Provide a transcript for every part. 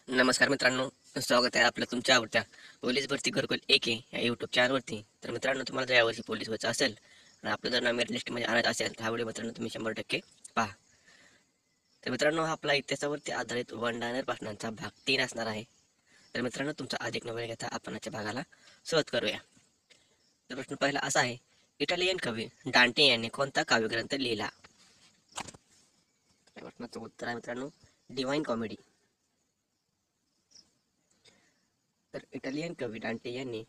नमस्कार मित्रांनो, स्वागत आहे आपलं तुमच्या आवडत्या पोलीस भरती घरकुल AK या यूट्यूब चॅनलवरती. तर मित्रांनो, तुम्हाला जर यावर्षी पोलीस व्हायचं असेल आणि आपलं जर नाव मेरिट लिस्टमध्ये आणायचं असेल तर हा व्हिडिओ मित्रांनो तुम्ही 100% पहा. तर मित्रांनो, हा आपला इतिहासावरती आधारित वन लायनर भाषणांचा भाग 3 असणार आहे. तर मित्रांनो, तुमचा अधिक न वेळ घेता आपण आजच्या भागाला सुरुवात करूया. तर प्रश्न पहिला असा आहे, इटालियन कवी डांटे यांनी कोणता काव्यग्रंथ लिहिला? या प्रश्नाचं उत्तर आहे मित्रांनो, डिवाइन कॉमेडी. तर इटालियन कवी डांटे यांनी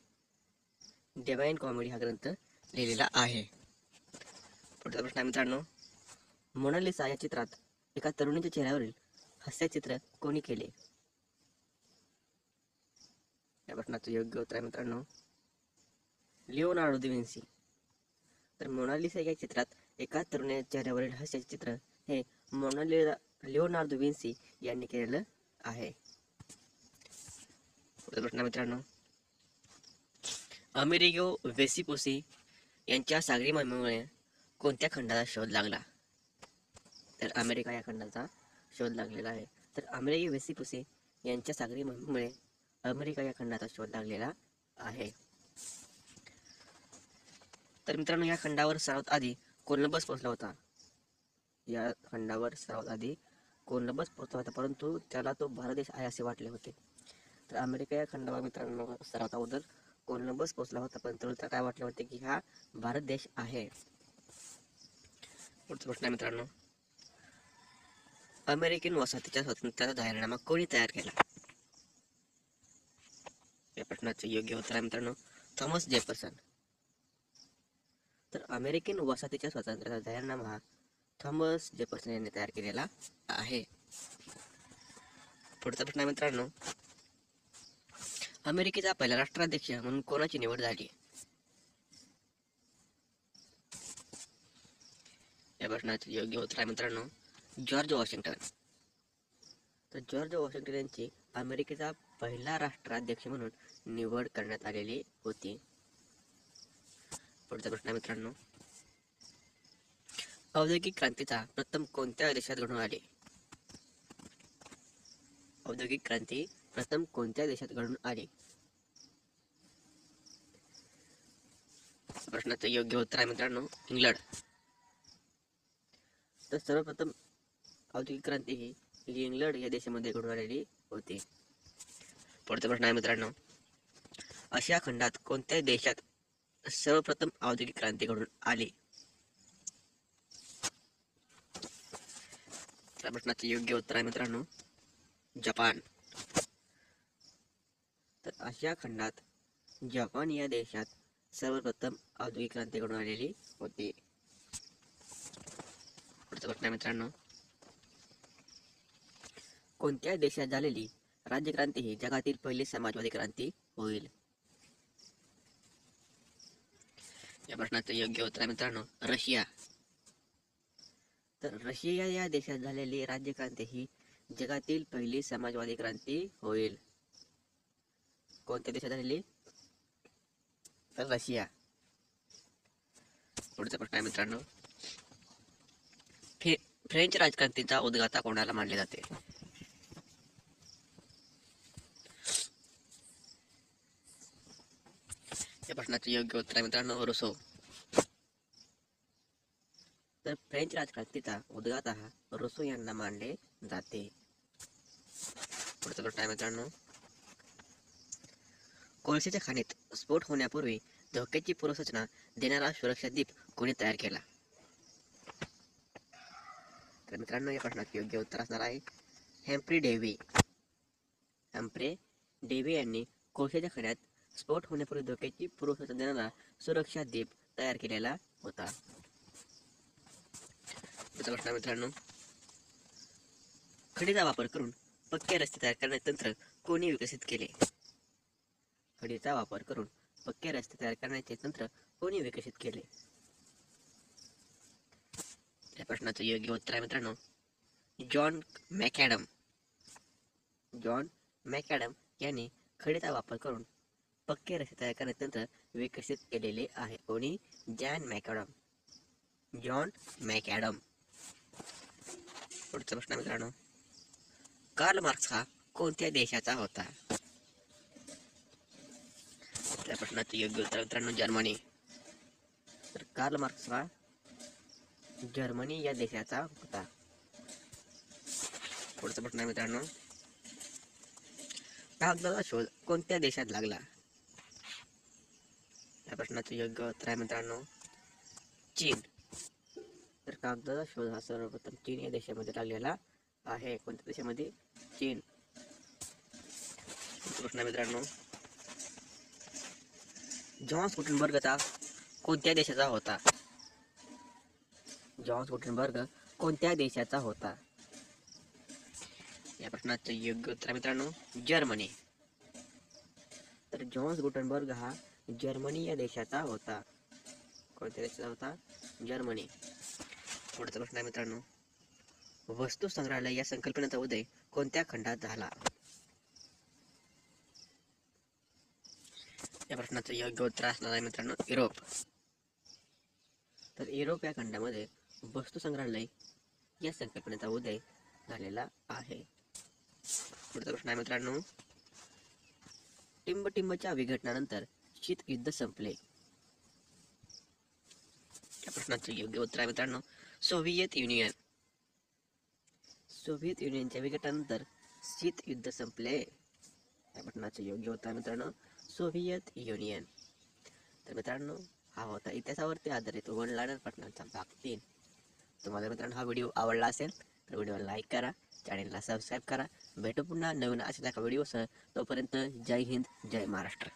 डिवाइन कॉमेडी हा ग्रंथ लिहिलेला आहे. पुढचा प्रश्न आहे मित्रांनो, मोनालिसा या चित्रात एका तरुणीच्या चेहऱ्यावरील हास्यचित्र कोणी केले? या प्रश्नाचं योग्य उत्तर आहे मित्रांनो, लिओनार्डो दा विन्सी. तर मोनालिसा या चित्रात एका तरुणीच्या चेहऱ्यावरील हास्याचे चित्र हे लिओनार्दो विन्सी यांनी केलेलं आहे. पुढचा प्रश्न आहे मित्रांनो, अमेरिगो वेसिपोसी यांच्या सागरी मोहिमेमुळे कोणत्या खंडाचा शोध लागला? तर अमेरिका या खंडाचा शोध लागलेला आहे. तर अमेरिकी वेसिपुसी यांच्या सागरी मोहिमेमुळे अमेरिका या खंडाचा शोध लागलेला आहे. तर मित्रांनो, या खंडावर सर्वात आधी कोलंबस पोहोचला होता. या खंडावर सर्वात आधी कोलंबस पोहोचला होता, परंतु त्याला तो भारत देश आहे असे वाटले होते. तर अमेरिका या खंडावर मित्रांनो सर्वात अगोदर कोलंबस पोहोचला होता, पण त्याला काय वाटले होते की हा भारत देश आहे. पुढचा प्रश्न आहे मित्रांनो, अमेरिकन वसाहतीच्या स्वातंत्र्याचा जाहीरनामा कोणी तयार केला? या प्रश्नाचे योग्य उत्तर आहे मित्रांनो, थॉमस जेफरसन. तर अमेरिकन वसाहतीच्या स्वातंत्र्याचा जाहीरनामा हा थॉमस जेफरसन यांनी तयार केलेला आहे. पुढचा प्रश्न आहे मित्रांनो, अमेरिकेचा पहिला राष्ट्राध्यक्ष म्हणून कोणाची निवड झाली? या प्रश्नाचे योग्य उत्तर आहे मित्रांनो, जॉर्ज वॉशिंग्टन. तर जॉर्ज वॉशिंग्टन यांची अमेरिकेचा पहिला राष्ट्राध्यक्ष म्हणून निवड करण्यात आलेली होती. पुढचा प्रश्न आहे मित्रांनो, औद्योगिक क्रांतीचा प्रथम कोणत्या देशात घडून आली? औद्योगिक क्रांती प्रथम कोणत्या देशात घडून आली? प्रश्नाचं योग्य उत्तर आहे मित्रांनो, इंग्लंड. तर सर्वप्रथम औद्योगिक क्रांती ही इंग्लंड या देशामध्ये घडून आलेली होती. पुढचा प्रश्न आहे मित्रांनो, आशिया खंडात कोणत्या देशात सर्वप्रथम औद्योगिक क्रांती घडून आली? त्या प्रश्नाचे योग्य उत्तर आहे मित्रांनो, जपान. तर आशिया खंडात जपान या देशात सर्वप्रथम औद्योगिक क्रांती घडून आलेली होती. पुढचा प्रश्न आहे मित्रांनो, कोणत्या देशात झालेली राज्यक्रांती ही जगातील पहिली समाजवादी क्रांती होईल? या प्रश्नाचं योग्य उत्तर आहे मित्रांनो, रशिया. तर रशिया या देशात झालेली राज्यक्रांती ही जगातील पहिली समाजवादी क्रांती होईल. कोणत्या देशात झालेली? तर रशिया. पुढचा प्रश्न आहे मित्रांनो, फ्रेंच राजक्रांतीचा उद्गाता कोणाला मानले जाते? या प्रश्नाचे योग्य उत्तर आहे मित्रांनो, रुसो. तर फ्रेंच राजक्रांतीचा उद्गाता हा रुसो यांना मानले जाते. पुढचा प्रश्न आहे मित्रांनो, कोळशाच्या खाणीत स्फोट होण्यापूर्वी धोक्याची पूर्वसूचना देणारा सुरक्षा दीप कोणी तयार केला? तर मित्रांनो, या प्रश्नाचे योग्य उत्तर असणार आहे हम्फ्री डेव्ही. हम्फ्री डेव्ही यांनी कोळशाच्या खाण्यात स्फोट होण्यापूर्वी धोक्याची पूर्वसूचना देणारा सुरक्षा दीप तयार केलेला होता. पुढचा प्रश्न मित्रांनो, खडीचा वापर करून पक्के रस्ते तयार करण्याचे तंत्र कोणी विकसित केले? खडीचा वापर करून पक्के रस्ते तयार करण्याचे तंत्र कोणी विकसित केले? या प्रश्नाचं योग्य उत्तर आहे मित्रांनो, जॉन मॅकॅडम. जॉन मॅकॅडम यांनी खडीचा वापर करून पक्के रस्ते तयार करण्याचे तंत्र विकसित केलेले आहे. कोणी? जॉन मॅकॅडम. जॉन मॅकॅडम. पुढचा प्रश्न मित्रांनो, कार्ल मार्क्स हा कोणत्या देशाचा होता? त्या प्रश्नाचे योग्य उत्तर मित्रांनो जर्मनी. तर कार्ल मार्क्स हा जर्मनी या देशाचा होता. पुढचा प्रश्न आहे मित्रांनो, कागदाचा शोध कोणत्या देशात लागला? या प्रश्नाचं योग्य उत्तर आहे मित्रांनो चीन. तर कागदाचा शोध हा सर्वप्रथम चीन या देशामध्ये लागलेला आहे. कोणत्या देशामध्ये? चीन. प्रश्न आहे मित्रांनो, जॉन्स गुटेनबर्गचा कोणत्या देशाचा होता? जॉन्स गुटेनबर्ग कोणत्या देशाचा होता? या प्रश्नाचं योग्य उत्तर आहे मित्रांनो जर्मनी. तर जॉन्स गुटेनबर्ग हा जर्मनी या देशाचा होता. कोणत्या देशाचा होता? जर्मनी. पुढचा प्रश्न आहे मित्रांनो, वस्तू संग्रहालय या संकल्पनेचा उदय कोणत्या खंडात झाला? या प्रश्नाचं योग्य उत्तर असणार आहे मित्रांनो युरोप. तर युरोप या खंडामध्ये वस्तू संग्रहालय या संकल्पनेचा उदय झालेला आहे. पुढचा प्रश्न आहे मित्रांनो, टिंबटिंबच्या विघटनानंतर शीत युद्ध संपले. या प्रश्नाचं योग्य उत्तर आहे मित्रांनो सोव्हिएत युनियन. सोव्हिएत युनियनच्या विघटनानंतर शीत युद्ध संपले. या प्रश्नाचं योग्य उत्तर आहे मित्रांनो सोव्हिएत युनियन. तर मित्रांनो हा होता इतिहासावरती आधारित वन लायनर प्रश्नांचा भाग 3. तुम्हाला मित्रांनो हा व्हिडिओ आवडला असेल तर व्हिडिओला लाईक करा, चॅनेलला सबस्क्राईब करा. भेटू पुन्हा नवीन अशाच एका व्हिडिओसह. तोपर्यंत जय हिंद, जय महाराष्ट्र.